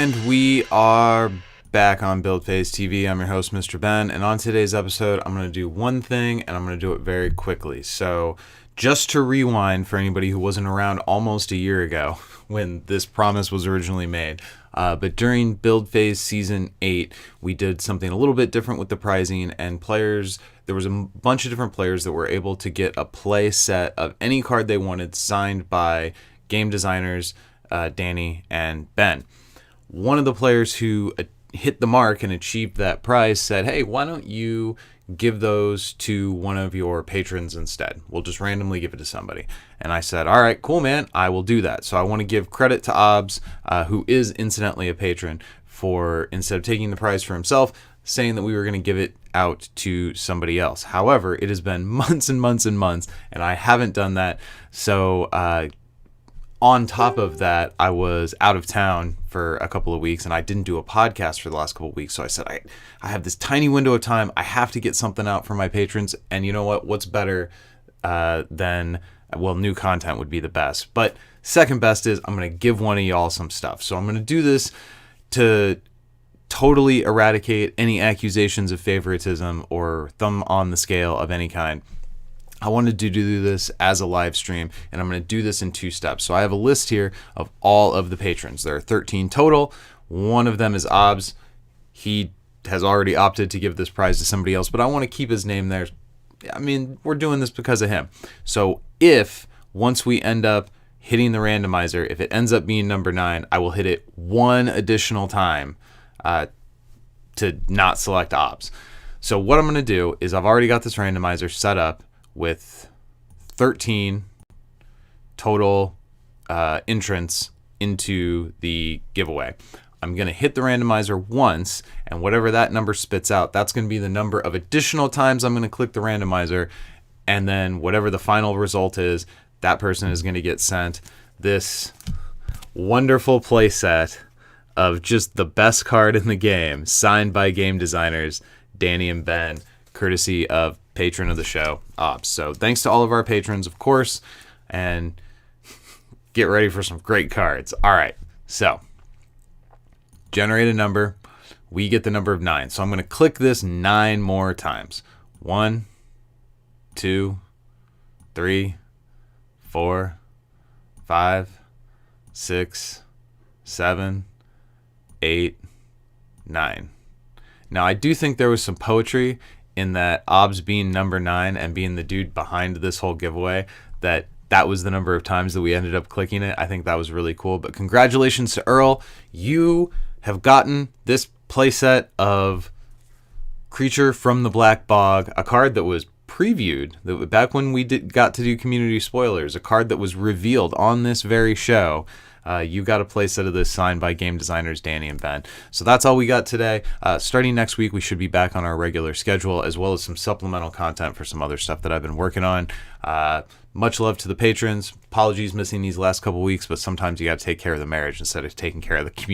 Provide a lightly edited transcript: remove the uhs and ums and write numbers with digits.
And we are back on Build Phase TV. I'm your host, Mr. Ben, and on today's episode, I'm going to do one thing, and I'm going to do it very quickly. So, just to rewind for anybody who wasn't around almost a year ago when this promise was originally made, but during Build Phase Season 8, we did something a little bit different with the pricing, and there was a bunch of different players that were able to get a play set of any card they wanted signed by game designers Danny and Ben. One of the players who hit the mark and achieved that prize said, hey, why don't you give those to one of your patrons instead? We'll just randomly give it to somebody. And I said, all right, cool, man, I will do that. So I want to give credit to Obs, who is incidentally a patron, for instead of taking the prize for himself, saying that we were going to give it out to somebody else. However, it has been months and months and months, and I haven't done that. So on top of that, I was out of town for a couple of weeks, and I didn't do a podcast for the last couple of weeks. So I said, I have this tiny window of time. I have to get something out for my patrons. And you know what? What's better than, well, new content would be the best. But second best is I'm going to give one of y'all some stuff. So I'm going to do this to totally eradicate any accusations of favoritism or thumb on the scale of any kind. I wanted to do this as a live stream, and I'm going to do this in 2 steps. So I have a list here of all of the patrons. There are 13 total. One of them is Obs. He has already opted to give this prize to somebody else, but I want to keep his name there. I mean, we're doing this because of him. So if once we end up hitting the randomizer, if it ends up being number 9, I will hit it one additional time to not select Obs. So what I'm going to do is I've already got this randomizer set up with 13 total entrants into the giveaway. I'm going to hit the randomizer once, and whatever that number spits out, that's going to be the number of additional times I'm going to click the randomizer, and then whatever the final result is, that person is going to get sent this wonderful playset of just the best card in the game, signed by game designers Danny and Ben, courtesy of patron of the show, Obs. So thanks to all of our patrons, of course, and get ready for some great cards. All right, so generate a number. We get the number of 9. So I'm going to click this 9 more times. 1, 2, 3, 4, 5, 6, 7, 8, 9. Now, I do think there was some poetry in that Obs being number 9 and being the dude behind this whole giveaway, that was the number of times that we ended up clicking it. I think that was really cool. But congratulations to Earl. You have gotten this playset of Creature from the Black Bog, a card that was previewed back when we got to do community spoilers, a card that was revealed on this very show. You got a playset of this signed by game designers Danny and Ben. So that's all we got today. Starting next week, we should be back on our regular schedule, as well as some supplemental content for some other stuff that I've been working on. Much love to the patrons. Apologies missing these last couple weeks, but sometimes you got to take care of the marriage instead of taking care of the community.